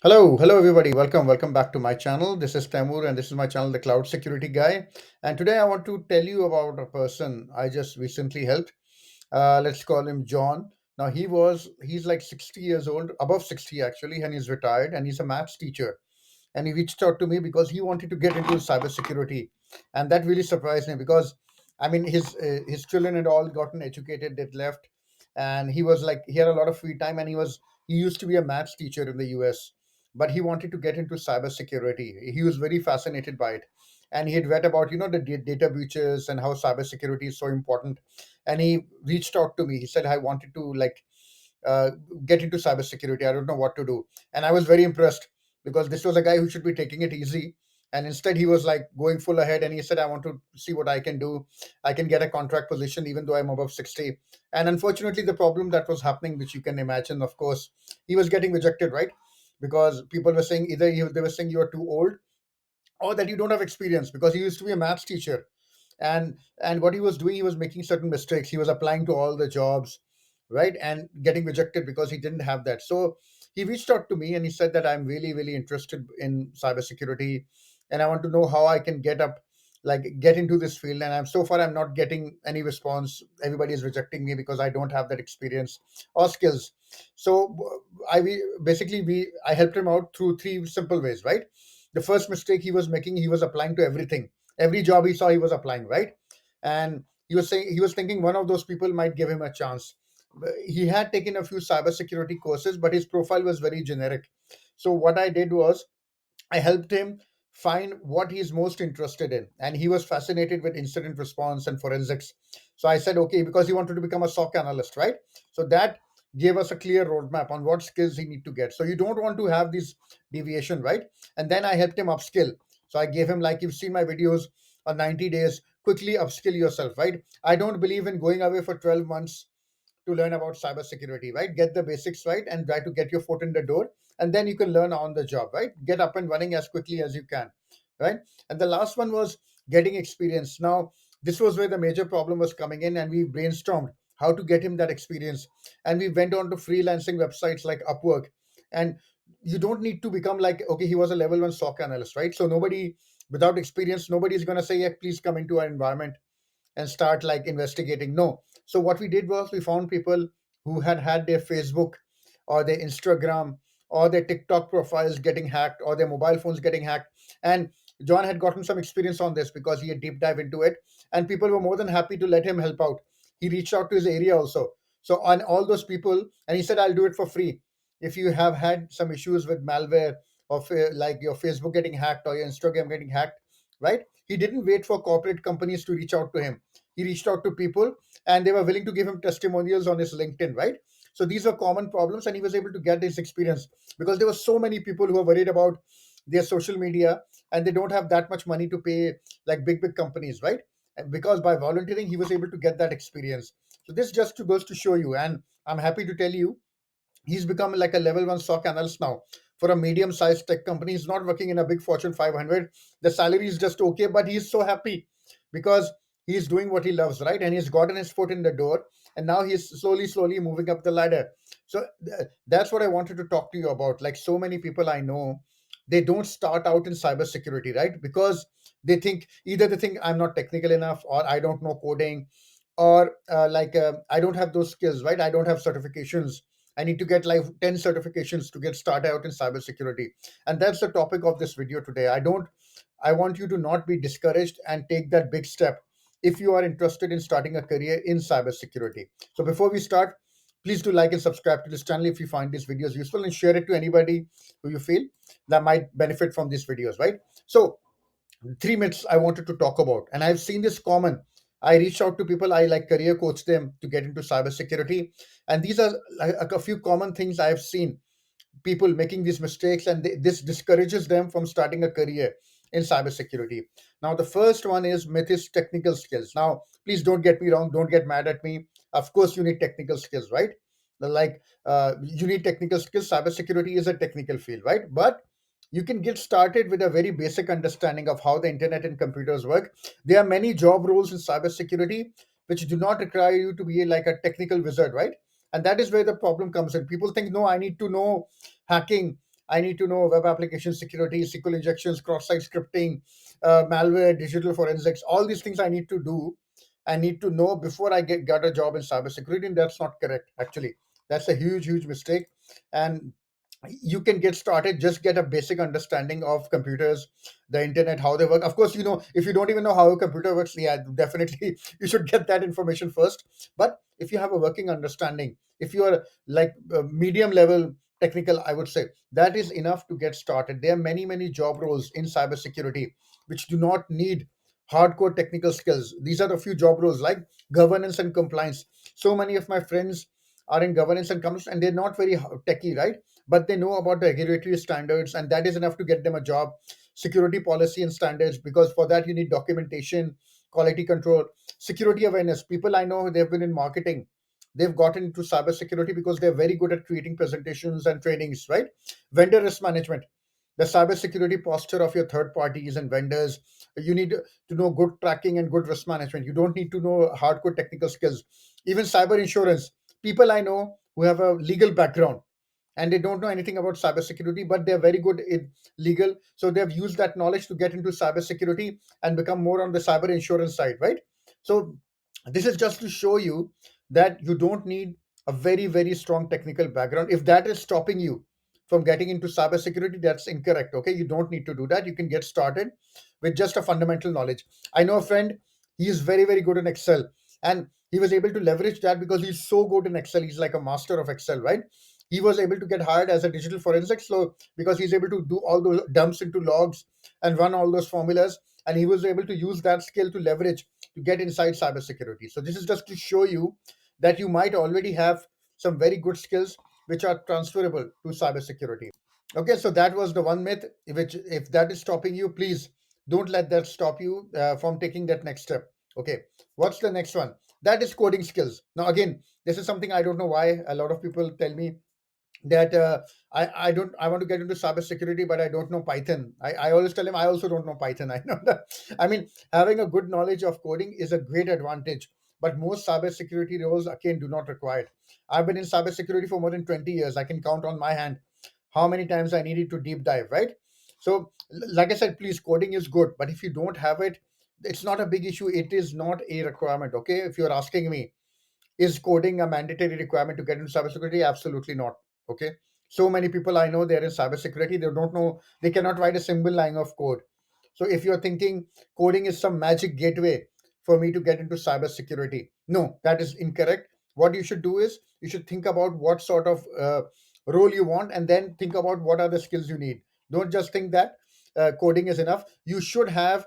Hello everybody. Welcome back to my channel. This is Tamur, and this is my channel, The Cloud Security Guy. And today I want to tell you about a person I just recently helped. Let's call him John. Now he's like 60 years old, above 60 actually, and he's retired, and he's a maths teacher. And he reached out to me because he wanted to get into cybersecurity, and that really surprised me because I mean his children had all gotten educated, they'd left, and he was like he had a lot of free time, and he used to be a maths teacher in the US, but he wanted to get into cybersecurity. He was very fascinated by it, and he had read about the data breaches and how cybersecurity is so important. And he reached out to me. He said, "I wanted to uh, get into cybersecurity. I don't know what to do." And I was very impressed because this was a guy who should be taking it easy. And instead, he was like going full ahead, and he said, "I want to see what I can do. I can get a contract position even though I'm above 60." And unfortunately, the problem that was happening, which you can imagine, of course, he was getting rejected, right? Because people were saying they were saying you're too old or that you don't have experience because he used to be a maths teacher. And what he was doing, he was making certain mistakes. He was applying to all the jobs, right, and getting rejected because he didn't have that. So he reached out to me and he said that I'm really interested in cybersecurity, and I want to know how I can get into this field. And I'm not getting any response. Everybody is rejecting me because I don't have that experience or skills. So I helped him out through three simple ways, right? The first mistake he was making, he was applying to everything. Every job he saw, he was applying, right? And he was thinking one of those people might give him a chance. He had taken a few cybersecurity courses, but his profile was very generic. So what I did was I helped him find what he's most interested in. And he was fascinated with incident response and forensics. So I said, okay, because he wanted to become a SOC analyst, right? So that gave us a clear roadmap on what skills he need to get. So you don't want to have this deviation, right? And then I helped him upskill. So I gave him, like you've seen my videos on 90 days, quickly upskill yourself, right? I don't believe in going away for 12 months to learn about cybersecurity, right? Get the basics right and try to get your foot in the door, and then you can learn on the job, right? Get up and running as quickly as you can, right? And the last one was getting experience. Now, this was where the major problem was coming in, and we brainstormed how to get him that experience. And we went on to freelancing websites like Upwork. And you don't need to become like, okay, he was a level one SOC analyst, right? So nobody without experience, nobody's going to say, yeah, please come into our environment and start like investigating. No. So what we did was we found people who had had their Facebook or their Instagram or their TikTok profiles getting hacked or their mobile phones getting hacked. And John had gotten some experience on this because he had deep dive into it, and people were more than happy to let him help out. He reached out to his area also. So on all those people, and he said, "I'll do it for free. If you have had some issues with malware or like your Facebook getting hacked or your Instagram getting hacked," right? He didn't wait for corporate companies to reach out to him. He reached out to people, and they were willing to give him testimonials on his LinkedIn, right? So these were common problems, and he was able to get this experience because there were so many people who are worried about their social media, and they don't have that much money to pay like big companies, right? And because by volunteering he was able to get that experience. So this just goes to show you, and I'm happy to tell you he's become like a level one SOC analyst now for a medium sized tech company. He's not working in a big Fortune 500. The salary is just okay, but he's so happy because he's doing what he loves, right? And he's gotten his foot in the door, and now he's slowly moving up the ladder. So that's what I wanted to talk to you about. Like so many people I know, they don't start out in cybersecurity, right? Because they think I'm not technical enough, or I don't know coding, or I don't have those skills, right? I don't have certifications. I need to get like 10 certifications to get started out in cybersecurity. And that's the topic of this video today. I want you to not be discouraged and take that big step if you are interested in starting a career in cybersecurity. So before we start, please do like and subscribe to this channel if you find these videos useful, and share it to anybody who you feel that might benefit from these videos, right? So 3 minutes I wanted to talk about, and I've seen this common. I reach out to people, I like career coach them to get into cybersecurity, and these are like a few common things I have seen people making these mistakes, and this discourages them from starting a career in cybersecurity. Now, the first one is myth is technical skills. Now, please don't get me wrong, don't get mad at me. Of course, you need technical skills, right? You need technical skills. Cybersecurity is a technical field, right? But you can get started with a very basic understanding of how the internet and computers work. There are many job roles in cybersecurity which do not require you to be like a technical wizard, right? And that is where the problem comes in. People think, no, I need to know hacking, I need to know web application security, SQL injections, cross-site scripting, malware, digital forensics. All these things I need to do. I need to know before I get a job in cybersecurity, and that's not correct. Actually, that's a huge, huge mistake. And you can get started, just get a basic understanding of computers, the internet, how they work. Of course, if you don't even know how a computer works, yeah, definitely you should get that information first. But if you have a working understanding, if you are like medium level technical, I would say that is enough to get started. There are many, many job roles in cybersecurity which do not need hardcore technical skills. These are a few job roles like governance and compliance. So many of my friends are in governance and compliance, and they're not very techy, right? But they know about the regulatory standards, and that is enough to get them a job. Security policy and standards, because for that you need documentation, quality control, security awareness. People I know, they've been in marketing, they've gotten into cybersecurity because they're very good at creating presentations and trainings, right? Vendor risk management, the cybersecurity posture of your third parties and vendors. You need to know good tracking and good risk management. You don't need to know hardcore technical skills. Even cyber insurance, people I know who have a legal background and they don't know anything about cybersecurity, but they're very good in legal. So they've used that knowledge to get into cybersecurity and become more on the cyber insurance side, right? So this is just to show you that you don't need a very, very strong technical background. If that is stopping you from getting into cybersecurity, that's incorrect. Okay, you don't need to do that. You can get started with just a fundamental knowledge. I know a friend, he is very, very good in Excel, and he was able to leverage that because he's so good in Excel. He's like a master of Excel, right? He was able to get hired as a digital forensics, so because he's able to do all those dumps into logs and run all those formulas, and he was able to use that skill to leverage to get inside cybersecurity. So this is just to show you that you might already have some very good skills which are transferable to cybersecurity. Okay, so that was the one myth. Which, if that is stopping you, please don't let that stop you from taking that next step. Okay, what's the next one? That is coding skills. Now, again, this is something I don't know why a lot of people tell me that I want to get into cybersecurity, but I don't know Python. I always tell him I also don't know Python. I know that. I mean, having a good knowledge of coding is a great advantage, but most cybersecurity roles again do not require it. I've been in cybersecurity for more than 20 years. I can count on my hand how many times I needed to deep dive, right? So, like I said, please, coding is good, but if you don't have it, it's not a big issue. It is not a requirement. Okay, if you're asking me, is coding a mandatory requirement to get into cybersecurity? Absolutely not. Okay. So many people I know, they're in cybersecurity, they don't know, they cannot write a single line of code. So if you're thinking coding is some magic gateway for me to get into cybersecurity, no, that is incorrect. What you should do is you should think about what sort of role you want, and then think about what are the skills you need. Don't just think that coding is enough. You should have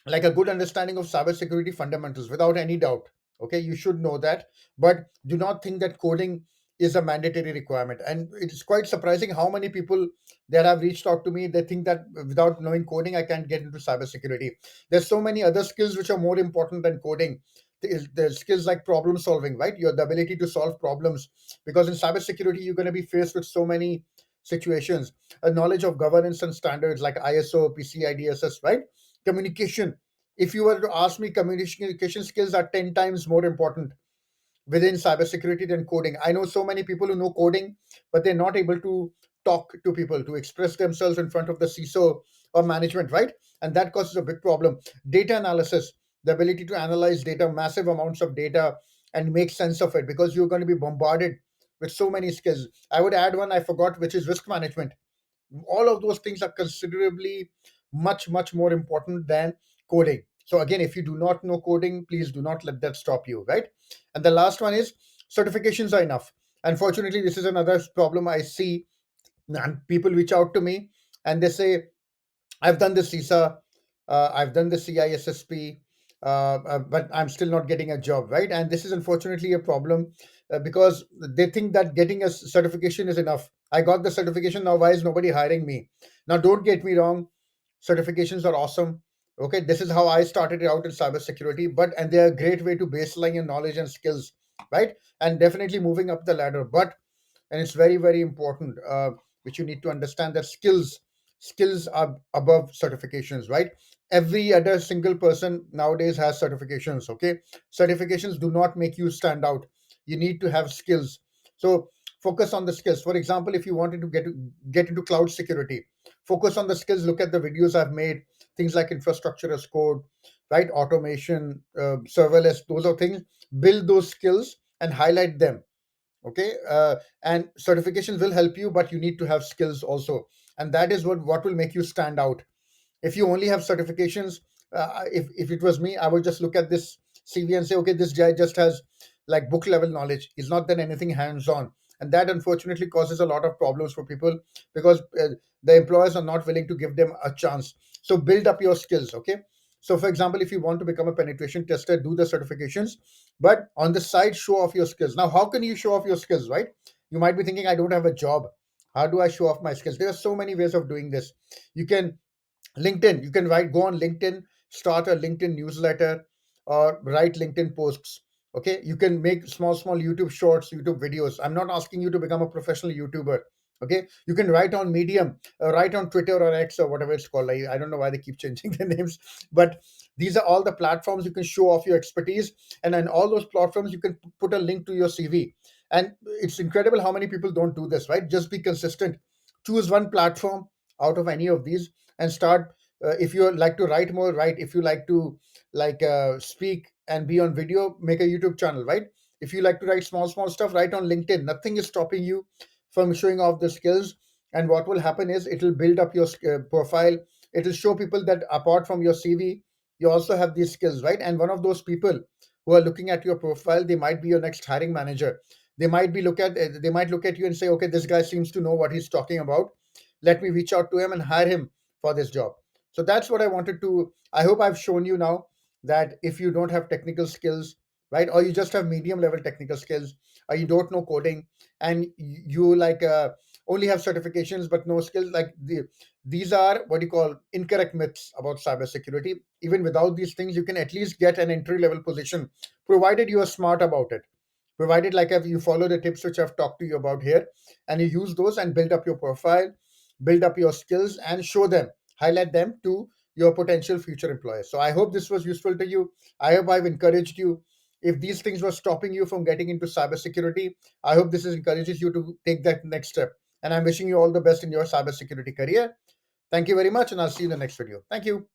like a good understanding of cybersecurity fundamentals without any doubt. Okay, you should know that, but do not think that coding is a mandatory requirement. And it's quite surprising how many people that have reached out to me, they think that without knowing coding I can't get into cybersecurity. There's so many other skills which are more important than coding. There's skills like problem solving, right? Your the ability to solve problems, because in cybersecurity you're going to be faced with so many situations. A knowledge of governance and standards like ISO, PCI DSS, right? Communication, if you were to ask me, communication skills are 10 times more important within cybersecurity than coding. I know so many people who know coding, but they're not able to talk to people, to express themselves in front of the CISO or management, right? And that causes a big problem. Data analysis, the ability to analyze data, massive amounts of data, and make sense of it, because you're going to be bombarded with so many skills. I would add one I forgot, which is risk management. All of those things are considerably much more important than coding. So again, if you do not know coding, please do not let that stop you, right? And the last one is certifications are enough. Unfortunately, this is another problem I see, and people reach out to me and they say, I've done the CISA, I've done the CISSP, but I'm still not getting a job, right? And this is unfortunately a problem, because they think that getting a certification is enough. I got the certification, now why is nobody hiring me? Now, don't get me wrong, certifications are awesome. Okay, this is how I started out in cybersecurity, but and they're a great way to baseline your knowledge and skills, right? And definitely moving up the ladder. But and it's very, very important, which you need to understand, that skills are above certifications, right? Every other single person nowadays has certifications. Okay, certifications do not make you stand out. You need to have skills. So focus on the skills. For example, if you wanted to get into cloud security, focus on the skills. Look at the videos I've made, things like infrastructure as code, right? Automation, serverless, those are things. Build those skills and highlight them. Okay, and certifications will help you, but you need to have skills also, and that is what will make you stand out. If you only have certifications, if it was me, I would just look at this CV and say, okay, this guy just has like book level knowledge. He's not done anything hands on, and that unfortunately causes a lot of problems for people, because the employers are not willing to give them a chance. So build up your skills. Okay, so for example, if you want to become a penetration tester, do the certifications, but on the side, show off your skills. Now, how can you show off your skills, right? You might be thinking, I don't have a job. How do I show off my skills? There are so many ways of doing this. You can LinkedIn, you can go on LinkedIn, start a LinkedIn newsletter, or write LinkedIn posts. Okay, you can make small YouTube shorts, YouTube videos. I'm not asking you to become a professional YouTuber. Okay, you can write on Medium, write on Twitter or X or whatever it's called. I don't know why they keep changing their names, but these are all the platforms you can show off your expertise. And on all those platforms, you can put a link to your CV. And it's incredible how many people don't do this, right? Just be consistent. Choose one platform out of any of these and start. If you like to write more, write. If you like to speak and be on video, make a YouTube channel, right? If you like to write small stuff, write on LinkedIn. Nothing is stopping you from showing off the skills. And what will happen is it will build up your profile. It will show people that apart from your CV, you also have these skills, right? And one of those people who are looking at your profile, they might be your next hiring manager. They might look at you and say, okay, this guy seems to know what he's talking about. Let me reach out to him and hire him for this job. So that's what I wanted to. I hope I've shown you now that if you don't have technical skills, right, or you just have medium level technical skills, or you don't know coding, and you only have certifications but no skills, these are what you call incorrect myths about cybersecurity. Even without these things, you can at least get an entry level position, provided you are smart about it. Provided like if you follow the tips which I've talked to you about here, and you use those and build up your profile, build up your skills, and show them, highlight them to your potential future employers. So I hope this was useful to you. I hope I've encouraged you. If these things were stopping you from getting into cybersecurity, I hope this encourages you to take that next step. And I'm wishing you all the best in your cybersecurity career. Thank you very much, and I'll see you in the next video. Thank you.